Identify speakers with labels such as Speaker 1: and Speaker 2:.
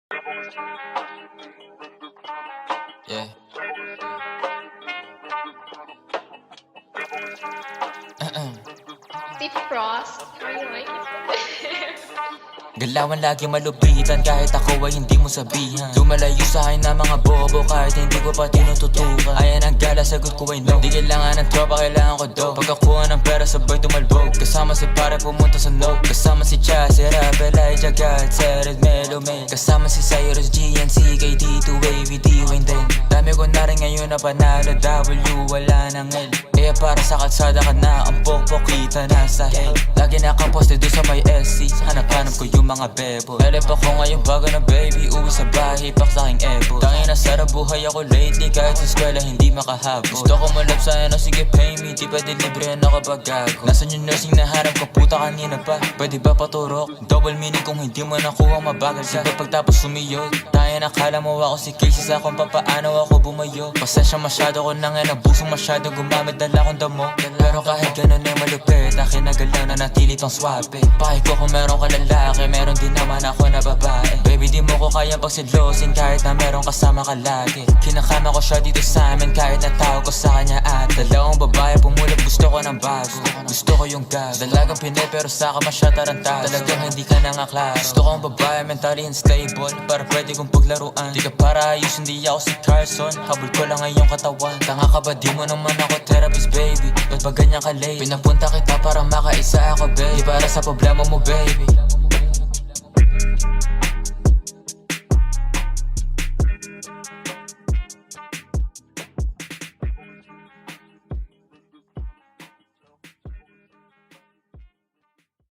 Speaker 1: Yeah.
Speaker 2: Deep Frost, how you like it?
Speaker 1: Galawan lagi malupitan kahit ako ay hindi mo sabihan. Lumalayo sa akin na mga bobo kahit hindi ko pa tinututukan. Ayan ang gala, sagot ko ay no. Di kailangan ng tropa, kailangan ko do. Pagkakuha ng pera sabay tumalbog. Kasama si pare pumunta sa no. Kasama si Chas, Rapper, Elijah, God, Sered, Melo, May. Kasama si Cyrus, GNC, KD2, Wavy, D-Wayne din. Dami ko na rin ngayon na panalo, W, wala ng L. Kaya para sa kalsada ka na, ang pokpok kita nasa hell. Lagi nakaposte doon sa may SC, hanap-hanap ko yung mga bebo. Elep ako ngayon bago na baby, uwi sa bahay, pak sa aking ebo. Tangin na sarap buhay ako lately, kahit sa eskwela hindi makahabol. Gusto ko malap sa ano, sige pay me, di pwede libre na kapag gago. Nasaan yung nursing na hanap ko, puta kanina pa, pwede ba paturok? Double meaning kung hindi mo nakuha, mabagal ka. Sige pagtapos sumiyod, tayo nakala mo ako si Casey sa kung papaano ako bumayo. Pasensya masyado ko nang nabusong masyado, gumamit dala akong damo. Pero kahit ganun ay malupit, akin na galaw na natili pang swabe. Pahay ko kung meron ka lalaki, meron din naman ako na babae. Baby di mo ko kaya pagsilosin kahit na meron kasama ka lagi. Kinakama ko siya dito sa amin kahit natawag ko sa kanya at dalawang babae pumulap, gusto ko ng bago. Gusto ko yung gas, dalagang pinay pero saka masya tarantado. Talagang hindi ka na nga klaro. Gusto ko ang babae mentally unstable para pwede kong paglaruan. Di ka para ayos, hindi ako si Carson, habol ko lang ang iyong katawan. Tanga ka ba, di mo naman ako therapist baby. Ba't ba ganyan ka late? Pinapunta kita para makaisa ako baby, para sa problema mo baby.